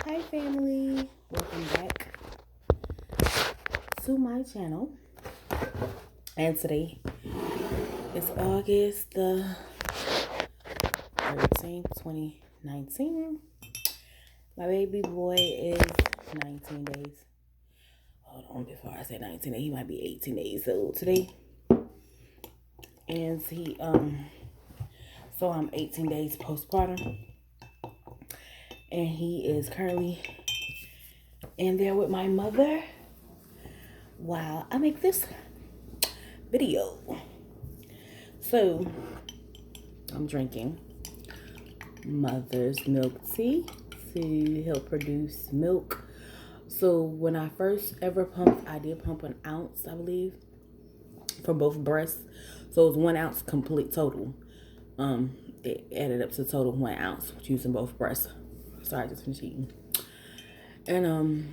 Hi family, welcome back to my channel. And today is August the 13th, 2019. My baby boy is 19 days. Hold on, before I say 19, he might be 18 days old today. And so I'm 18 days postpartum. And he is currently in there with my mother while I make this video. So I'm drinking mother's milk tea to help produce milk. So when I first ever pumped, I did pump an ounce, I believe, for both breasts. So it was 1 ounce complete total. It added up to total 1 ounce using both breasts. Sorry, I just finished eating. And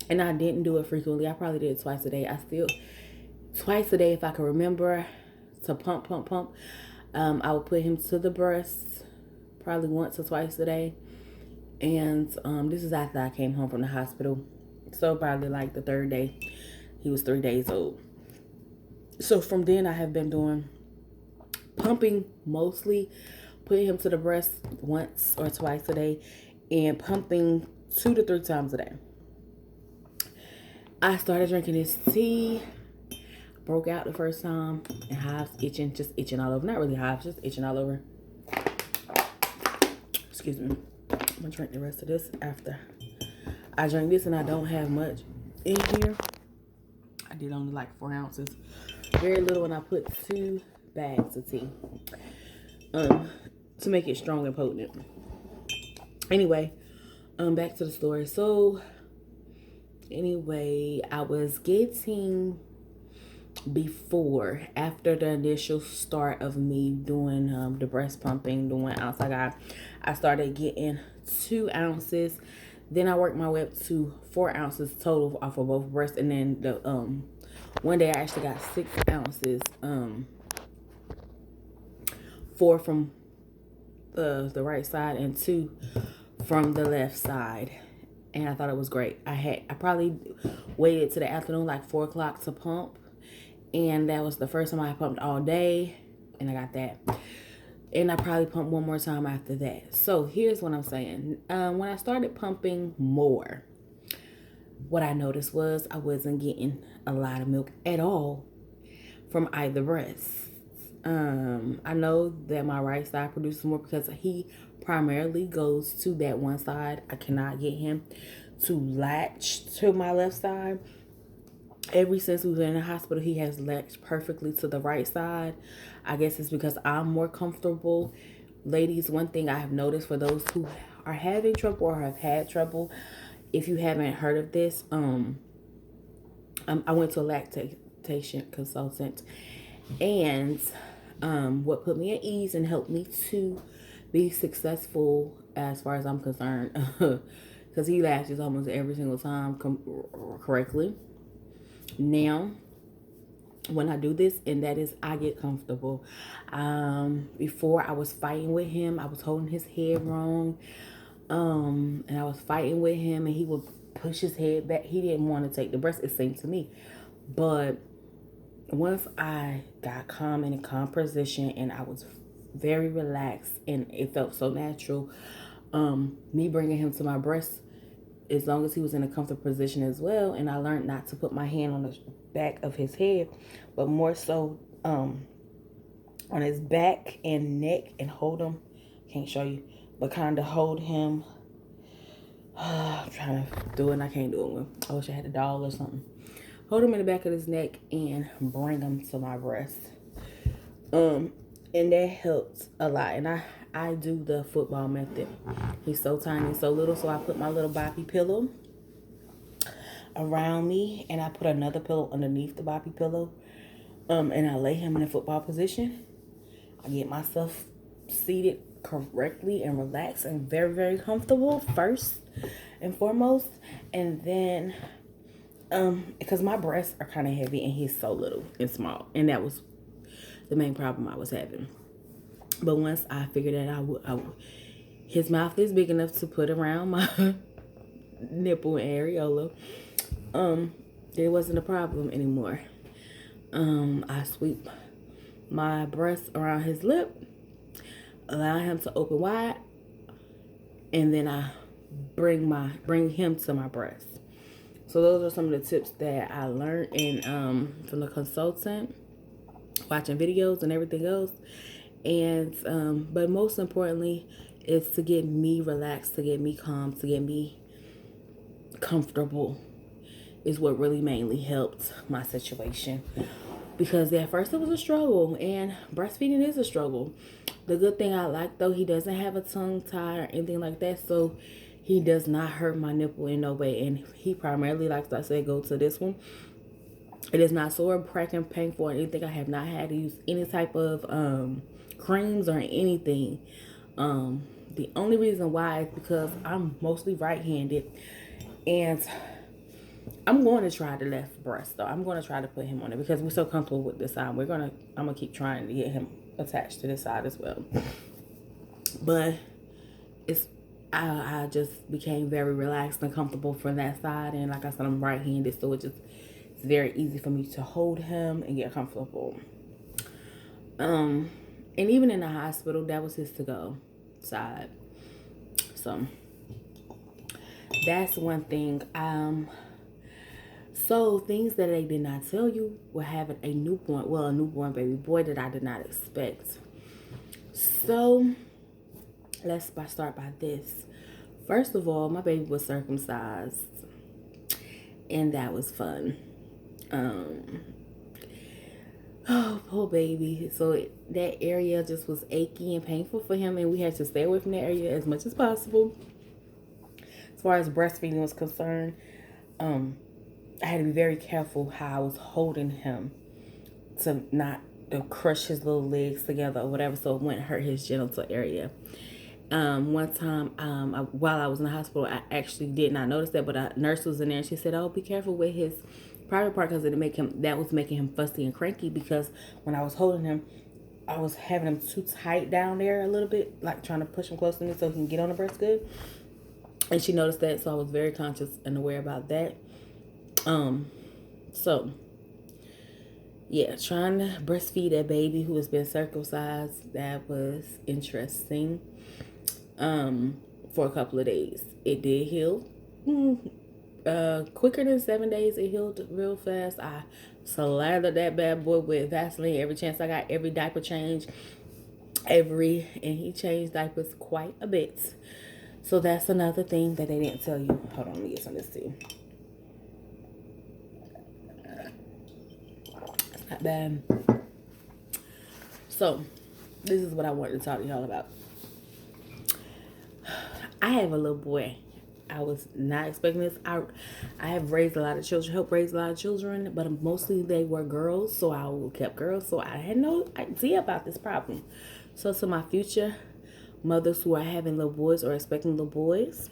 I didn't do it frequently. I probably did it twice a day. Twice a day, if I can remember, to pump. I would put him to the breast probably once or twice a day. And this is after I came home from the hospital. So probably like the third day. He was 3 days old. So from then I have been doing pumping mostly, putting him to the breast once or twice a day, and pumping 2 to 3 times a day. I started drinking this tea, broke out the first time, and hives itching, just itching all over. Not really hives, just itching all over. Excuse me. I'm gonna drink the rest of this after I drink this, and I don't have much in here. I did only like 4 ounces. Very little, and I put 2 bags of tea to make it strong and potent. Anyway, back to the story. So anyway, I was getting, after the initial start of me doing the breast pumping, the 1 ounce I started getting 2 ounces. Then I worked my way up to 4 ounces total off of both breasts. And then the one day I actually got 6 ounces, 4 from the right side and 2 from the left side. And I thought it was great. I probably waited to the afternoon, like 4 o'clock, to pump. And that was the first time I pumped all day. And I got that. And I probably pumped one more time after that. So here's what I'm saying. When I started pumping more, what I noticed was I wasn't getting a lot of milk at all from either breast. I know that my right side produces more because he primarily goes to that one side. I cannot get him to latch to my left side. Ever since we've been in the hospital, he has latched perfectly to the right side. I guess it's because I'm more comfortable. Ladies, one thing I have noticed for those who are having trouble or have had trouble, if you haven't heard of this, I went to a lactation consultant, and what put me at ease and helped me to be successful as far as I'm concerned, because he latches almost every single time correctly. Now, when I do this, and that is, I get comfortable. Before, I was fighting with him. I was holding his head wrong, and I was fighting with him, and he would push his head back. He didn't want to take the breast, it seemed to me. But once I got calm in a calm position, and I was very relaxed, and it felt so natural, me bringing him to my breast, as long as he was in a comfortable position as well. And I learned not to put my hand on the back of his head, but more so on his back and neck, and hold him. Can't show you, but kind of hold him. I'm trying to do it and I can't do it. I wish I had a doll or something. Hold him in the back of his neck and bring him to my breast. And that helps a lot. And I do the football method. He's so tiny, so little, so I put my little boppy pillow around me, and I put another pillow underneath the boppy pillow, and I lay him in a football position. I get myself seated correctly and relaxed and very, very comfortable first and foremost. And then because my breasts are kind of heavy and he's so little and small, and that was the main problem I was having. But once I figured that his mouth is big enough to put around my nipple and areola. There wasn't a problem anymore. I sweep my breast around his lip, allow him to open wide, and then I bring him to my breast. So those are some of the tips that I learned in from the consultant, watching videos and everything else. And but most importantly, is to get me relaxed, to get me calm, to get me comfortable is what really mainly helped my situation. Because at first it was a struggle, and breastfeeding is a struggle. The good thing I like, though, he doesn't have a tongue tie or anything like that, so he does not hurt my nipple in no way. And he primarily likes, I said, go to this one. It is not sore, cracking, painful, or anything. I have not had to use any type of creams or anything. The only reason why is because I'm mostly right-handed, and I'm going to try the left breast though. I'm going to try to put him on it because we're so comfortable with this side. I'm gonna keep trying to get him attached to this side as well. But I just became very relaxed and comfortable for that side, and like I said, I'm right-handed, so it's very easy for me to hold him and get comfortable. And even in the hospital, that was his to-go side. So that's one thing. So things that they did not tell you were having a newborn baby boy that I did not expect. So let's start by this. First of all, my baby was circumcised, and that was fun. Oh, poor baby. So that area just was achy and painful for him, and we had to stay away from that area as much as possible. As far as breastfeeding was concerned, I had to be very careful how I was holding him to not crush his little legs together or whatever, so it wouldn't hurt his genital area. One time, while I was in the hospital, I actually did not notice that, but a nurse was in there and she said, "Oh, be careful with his private part because that was making him fussy and cranky, because when I was holding him, I was having him too tight down there a little bit, like trying to push him close to me so he can get on the breast good." And she noticed that, so I was very conscious and aware about that. So yeah, trying to breastfeed a baby who has been circumcised, that was interesting. For a couple of days. It did heal. Quicker than 7 days. It healed real fast. I slathered that bad boy with Vaseline every chance I got, every diaper change, and he changed diapers quite a bit. So that's another thing that they didn't tell you. Hold on, let me get some of this too. It's not bad. So this is what I wanted to talk to y'all about. I have a little boy. I was not expecting this. I have raised a lot of children, helped raise a lot of children, but mostly they were girls, so I kept girls, so I had no idea about this problem. So to my future mothers who are having little boys or expecting little boys,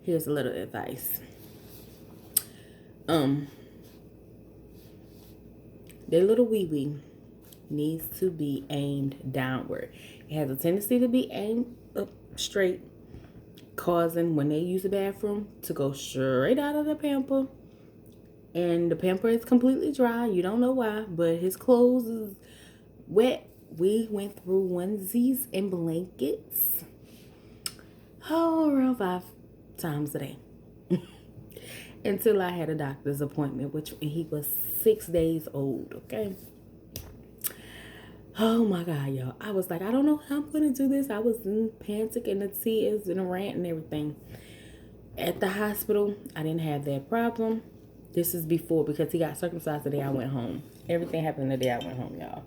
here's a little advice. Their little wee-wee needs to be aimed downward. It has a tendency to be aimed up straight, causing when they use the bathroom to go straight out of the pamper, and the pamper is completely dry. You don't know why, but his clothes is wet. We went through onesies and blankets around 5 times a day until I had a doctor's appointment, which he was 6 days old. Okay. Oh my God, y'all. I was like, I don't know how I'm going to do this. I was in panic and the tears and the rant and everything. At the hospital, I didn't have that problem. This is before, because he got circumcised the day I went home. Everything happened the day I went home, y'all.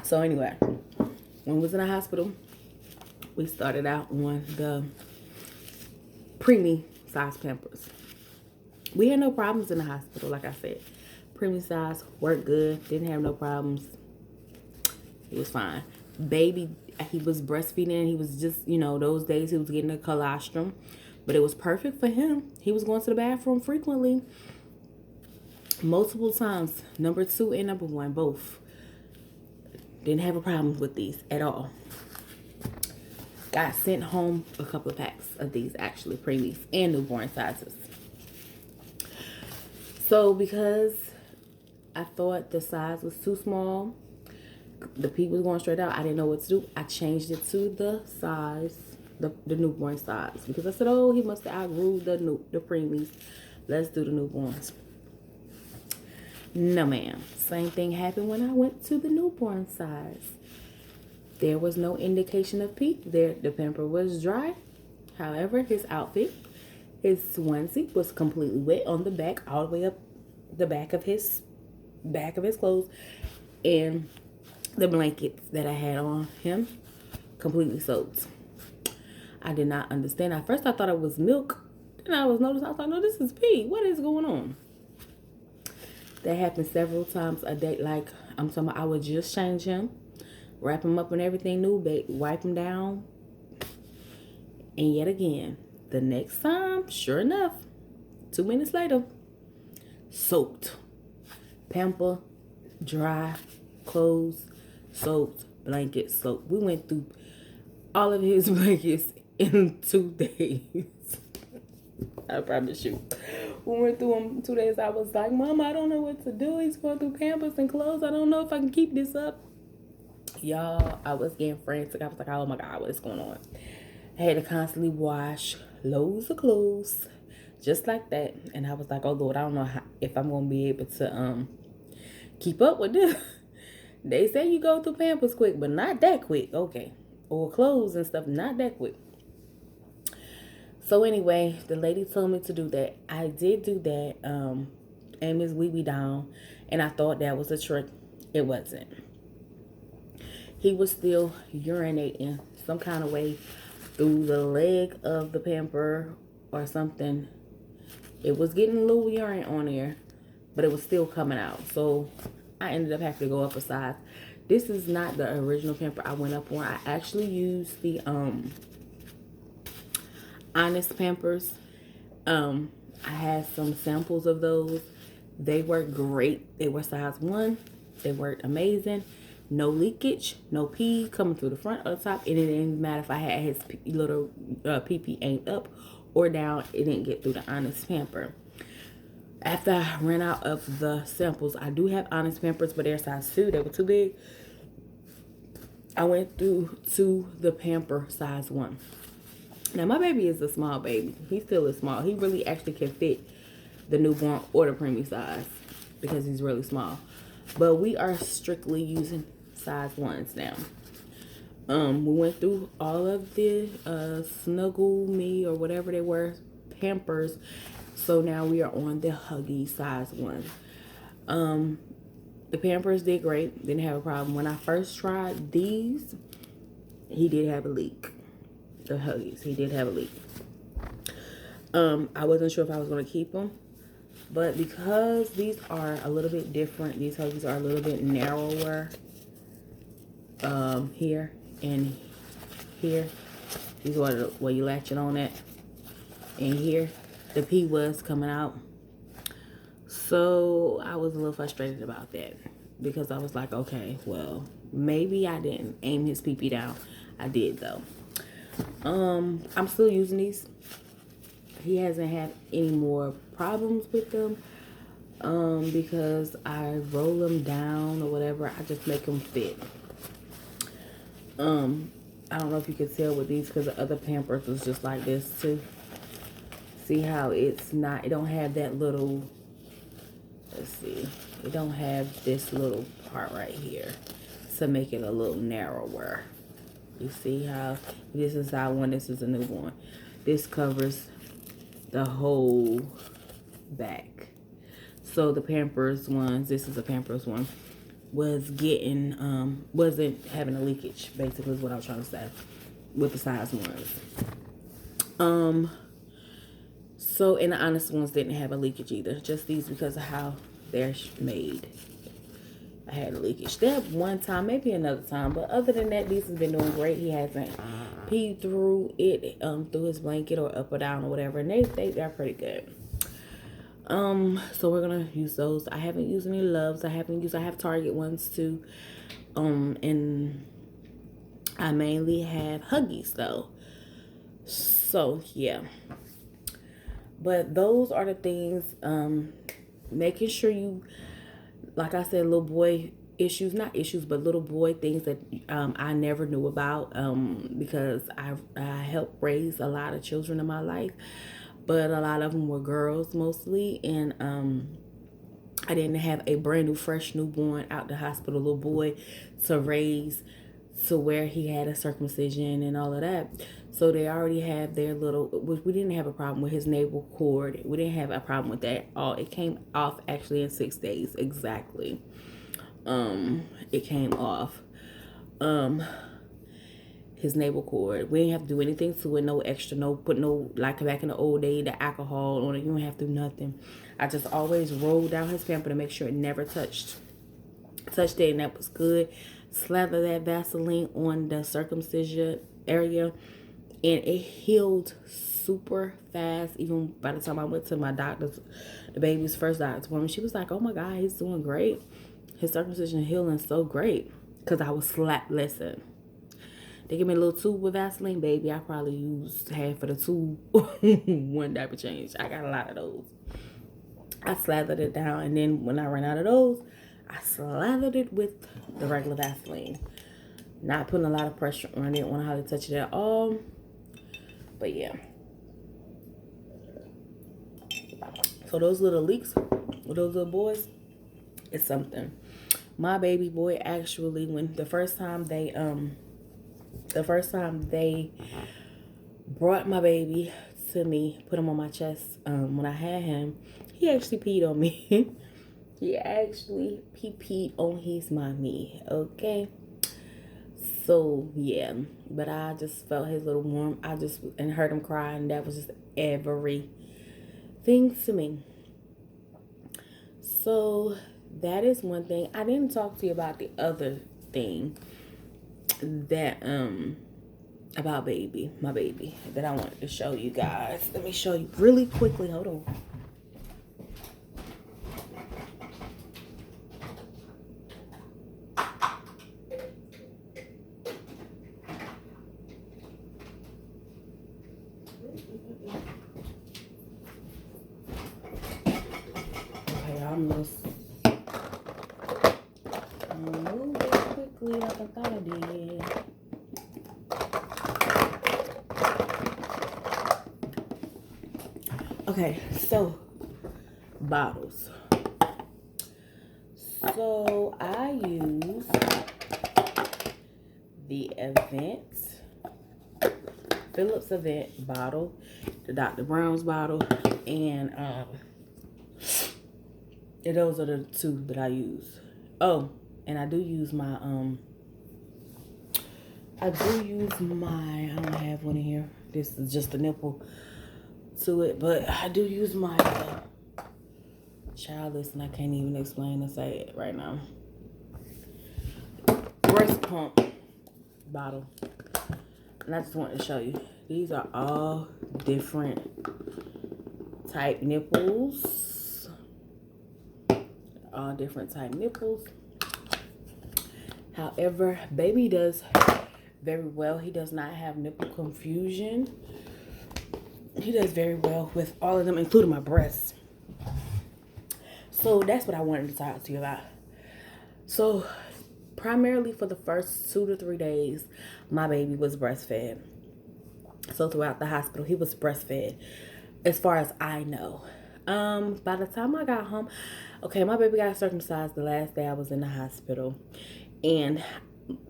So anyway, when we was in the hospital, we started out on the preemie size Pampers. We had no problems in the hospital, like I said. Preemie size worked good, didn't have no problems. He was fine. Baby, he was breastfeeding. He was just, those days he was getting a colostrum, but it was perfect for him. He was going to the bathroom frequently, multiple times. Number 2 and number 1, both didn't have a problem with these at all. got sent home a couple of packs of these, actually, preemies and newborn sizes. So because I thought the size was too small, the pee was going straight out, I didn't know what to do. I changed it to the size, the newborn size, because I said, oh, he must have outgrew the preemies. Let's do the newborns. No, ma'am. Same thing happened when I went to the newborn size. There was no indication of pee. The pamper was dry. However, his outfit, his onesie, was completely wet on the back, all the way up the back of his clothes, and the blankets that I had on him completely soaked. I did not understand. At first, I thought it was milk. Then I was like, no, this is pee. What is going on? That happened several times a day. Like, I'm talking about, I would just change him, wrap him up and everything new, wipe him down. And yet again, the next time, sure enough, 2 minutes later, soaked. Pamper, dry, clothes, soaked, blankets soaked. We went through all of his blankets in 2 days. I promise you. We went through them 2 days. I was like, Mom, I don't know what to do. He's going through Pampers and clothes. I don't know if I can keep this up. Y'all, I was getting frantic. I was like, oh my God, what is going on? I had to constantly wash loads of clothes just like that. And I was like, oh Lord, I don't know if I'm going to be able to keep up with this. They say you go through Pampers quick, but not that quick. Okay. Or clothes and stuff, not that quick. So anyway, the lady told me to do that. I did do that. And Miss Wee down. And I thought that was a trick. It wasn't. He was still urinating some kind of way through the leg of the pamper or something. It was getting a little urine on there, but it was still coming out. So I ended up having to go up a size. This is not the original pamper I went up on. I actually used the Honest Pampers. I had some samples of those. They worked great. They were size 1. They worked amazing. No leakage, no pee coming through the front or the top. And it didn't matter if I had his little pee aimed up or down. It didn't get through the Honest Pamper. After I ran out of the samples, I do have Honest Pampers, but they're size 2. They were too big. I went through to the Pamper size 1. Now, my baby is a small baby. He still is small. He really actually can fit the newborn or the preemie size because he's really small. But we are strictly using size 1s now. We went through all of the Snuggle Me or whatever they were, Pampers. So now we are on the Huggies size 1. The Pampers did great. Didn't have a problem. When I first tried these, he did have a leak. The Huggies, he did have a leak. I wasn't sure if I was going to keep them. But because these are a little bit different, these Huggies are a little bit narrower here and here. These are where you latch it on at. And here, the pee was coming out. So I was a little frustrated about that. Because I was like, okay, well, maybe I didn't aim his pee down. I did, though. I'm still using these. He hasn't had any more problems with them because I roll them down or whatever. I just make them fit. I don't know if you can tell with these because the other Pampers was just like this too. See how it's not, it don't have that little, let's see, it don't have this little part right here to make it a little narrower. You see how this is side 1, this is a new one. This covers the whole back. So the Pampers ones, this is a Pampers one, was getting wasn't having a leakage, basically is what I was trying to say with the size 1s. So and the Honest ones didn't have a leakage either, just these because of how they're made. I had a leakage there one time, maybe another time, but other than that, these has been doing great. He hasn't peed through it, through his blanket or up or down or whatever, and they're pretty good. So we're gonna use those. I haven't used any Loves. I have Target ones too. And I mainly have Huggies though. So yeah. But those are the things, making sure you, like I said, little boy issues, not issues, but little boy things that I never knew about, because I helped raise a lot of children in my life, but a lot of them were girls mostly, and I didn't have a brand new, fresh newborn out the hospital little boy to raise to where he had a circumcision and all of that. So they already had their little, which we didn't have a problem with his navel cord. We didn't have a problem with that at all. It came off actually in 6 days exactly. It came off. His navel cord. We didn't have to do anything to it. No extra, no put no, like back in the old day, the alcohol on it. You don't have to do nothing. I just always rolled down his pamper to make sure it never touched it, and that was good. Slather that Vaseline on the circumcision area, and it healed super fast. Even by the time I went to my doctor's, the baby's first doctor's appointment, she was like, "Oh my God, he's doing great. His circumcision healing so great." Because I was listen. They give me a little tube with Vaseline, baby. I probably used half of the tube. One diaper change. I got a lot of those. I slathered it down, and then when I ran out of those, I slathered it with the regular Vaseline. Not putting a lot of pressure on it. Didn't want to hardly touch it at all. But yeah. So those little leaks with those little boys, it's something. My baby boy actually, when the first time they brought my baby to me, put him on my chest, when I had him, he actually peed on me. He actually peed on his mommy, okay? So, yeah. But I just felt his little warmth. And heard him cry, and that was just everything to me. So, that is one thing. I didn't talk to you about the other thing that, about my baby, that I wanted to show you guys. Let me show you really quickly. Hold on. Okay, I'm just move it quickly like I thought I did. Okay, so bottles. So I use the Phillips Avent bottle, the Dr. Brown's bottle, and those are the two that I use. Oh, and I do use my I don't have one in here. This is just a nipple to it, but I do use my childless, and I can't even explain and say it right now. Breast pump bottle. And I just wanted to show you. These are all different type nipples. All different type nipples. However, baby does very well. He does not have nipple confusion. He does very well with all of them, including my breasts. So that's what I wanted to talk to you about. So primarily for the first 2 to 3 days, my baby was breastfed. So throughout the hospital, he was breastfed, as far as I know. By the time I got home, okay, my baby got circumcised the last day I was in the hospital. And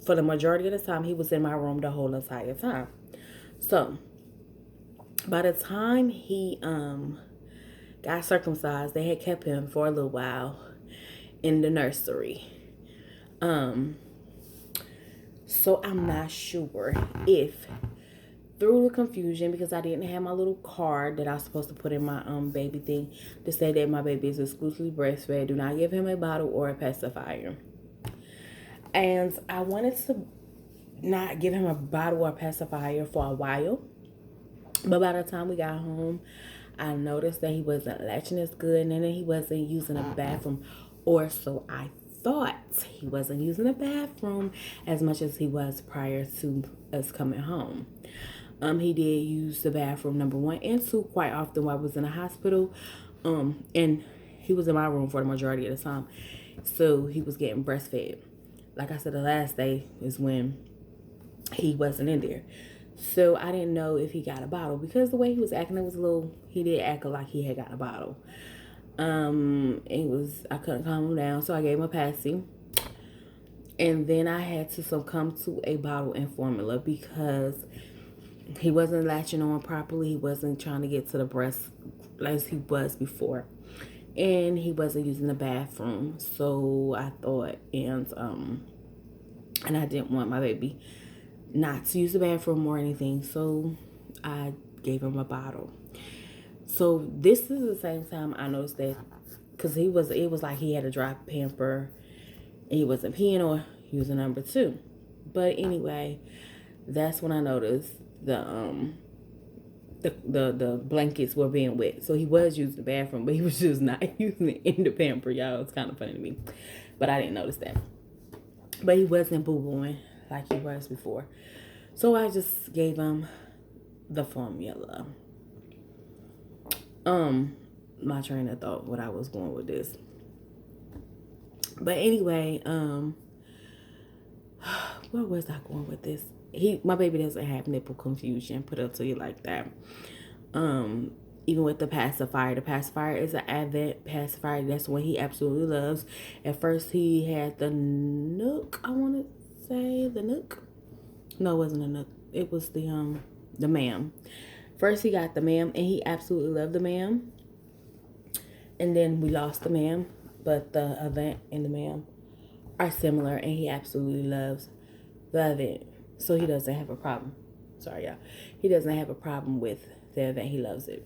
for the majority of the time, he was in my room the whole entire time. So by the time he got circumcised, they had kept him for a little while in the nursery. So I'm not sure if through the confusion, because I didn't have my little card that I was supposed to put in my baby thing to say that my baby is exclusively breastfed, do not give him a bottle or a pacifier. And I wanted to not give him a bottle or pacifier for a while. But by the time we got home, I noticed that he wasn't latching as good, and then he wasn't using a bathroom, or so I thought he wasn't using the bathroom as much as he was prior to us coming home. He did use the bathroom number 1 and 2 quite often while I was in the hospital. And he was in my room for the majority of the time. So he was getting breastfed. Like I said, the last day is when he wasn't in there. So I didn't know if he got a bottle because the way he was acting, he did act like he had got a bottle. I couldn't calm him down, so I gave him a passy. And then I had to succumb to a bottle and formula because he wasn't latching on properly. He wasn't trying to get to the breast as he was before. And he wasn't using the bathroom. So I thought, and I didn't want my baby not to use the bathroom or anything. So I gave him a bottle. So this is the same time I noticed that, because it was like he had a dry pamper and he wasn't peeing or using number 2. But anyway, that's when I noticed the blankets were being wet. So he was using the bathroom, but he was just not using it in the pamper, y'all. It's kind of funny to me. But I didn't notice that. But he wasn't boo-booing like he was before. So I just gave him the formula. My train of thought, what I was going with this. But anyway, where was I going with this? My baby doesn't have nipple confusion, put it to you like that. Even with the pacifier is an Advent pacifier. That's what he absolutely loves. At first he had the Nook, I want to say the Nook. No, it wasn't a Nook. It was the Ma'am. First he got the Ma'am and he absolutely loved the Ma'am. And then we lost the Ma'am, but the Avant and the Ma'am are similar and he absolutely loves the Avant. So he doesn't have a problem. Sorry, y'all. He doesn't have a problem with the Avant. He loves it.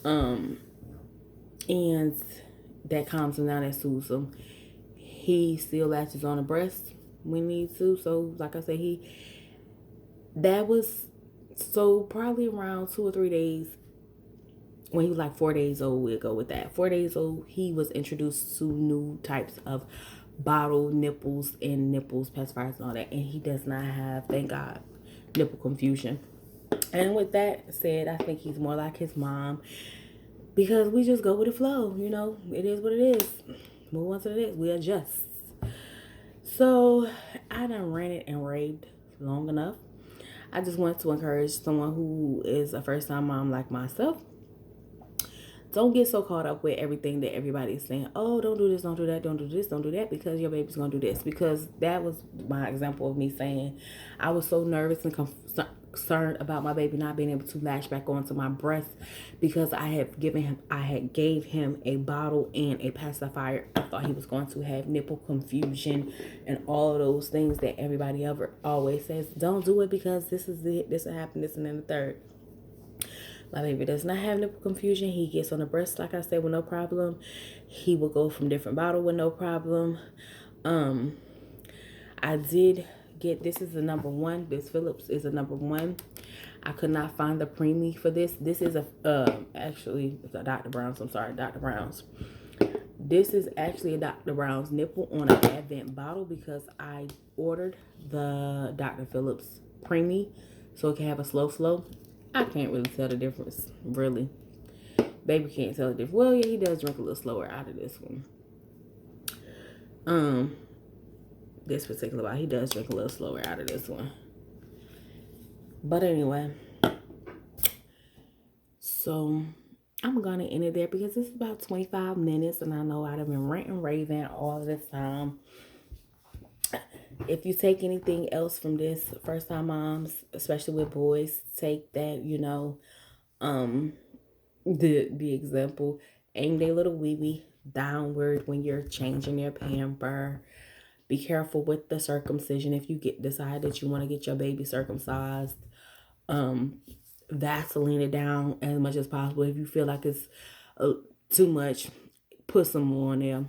And that calms him down, that soothes him. He still latches on the breast when he needs to. So, like I said, probably around 2 or 3 days, when he was like 4 days old, we'll go with that. 4 days old, he was introduced to new types of bottle nipples and nipples, pacifiers and all that. And he does not have, thank God, nipple confusion. And with that said, I think he's more like his mom because we just go with the flow. You know, it is what it is. Move on to the next. We adjust. So I done ranted and raved long enough. I just want to encourage someone who is a first-time mom like myself. Don't get so caught up with everything that everybody's saying. Oh, don't do this, don't do that, don't do this, don't do that, because your baby's going to do this. Because that was my example of me saying I was so nervous and concerned about my baby not being able to latch back onto my breast because I gave him a bottle and a pacifier. I thought he was going to have nipple confusion and all of those things that everybody always says. Don't do it because this is it, this will happen, this and then the third. My baby does not have nipple confusion. He gets on the breast, like I said, with no problem. He will go from different bottle with no problem. I did get, this is the number 1. This Phillips is a number 1. I could not find the preemie for this. This is actually it's a Dr. Brown's. I'm sorry, Dr. Brown's. This is actually a Dr. Brown's nipple on an Advent bottle because I ordered the Dr. Phillips preemie so it can have a slow flow. I can't really tell the difference, really. Baby can't tell the difference. Well, yeah, he does drink a little slower out of this one. This particular bottle, he does drink a little slower out of this one. But anyway, so I'm gonna end it there because it's about 25 minutes, and I know I've been ranting and raving all of this time. If you take anything else from this, first time moms, especially with boys, take that, the example. Aim their little wee-wee downward when you're changing their pamper. Be careful with the circumcision. If you decide that you want to get your baby circumcised, Vaseline it down as much as possible. If you feel like it's too much, put some more on there.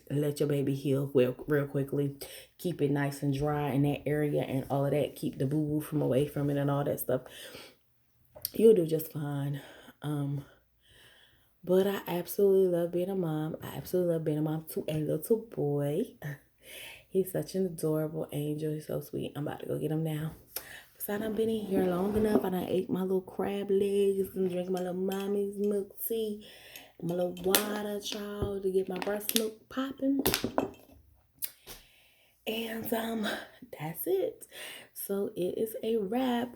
Let your baby heal real quickly. Keep it nice and dry in that area and all of that. Keep the boo-boo from away from it and all that stuff. You'll do just fine. But I absolutely love being a mom. I absolutely love being a mom to a little boy. He's such an adorable angel. He's so sweet. I'm about to go get him now. So I done been in here long enough. I done ate my little crab legs and drink my little mommy's milk tea, my little water, child, to get my breast milk popping. And that's it. So it is a wrap.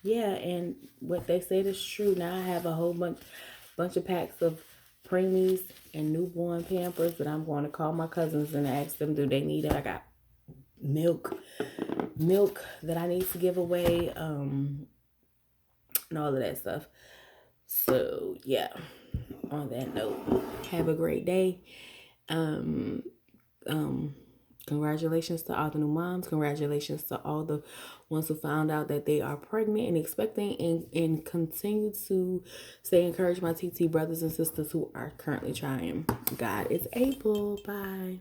Yeah, and what they said is true. Now I have a whole bunch of packs of preemies and newborn Pampers that I'm going to call my cousins and ask them, do they need it? I got milk that I need to give away, and all of that stuff. So yeah, on that note, have a great day. Um, Congratulations to all the new moms. Congratulations to all the ones who found out that they are pregnant and expecting, and continue to stay encouraged, my TT brothers and sisters who are currently trying. God is able. Bye.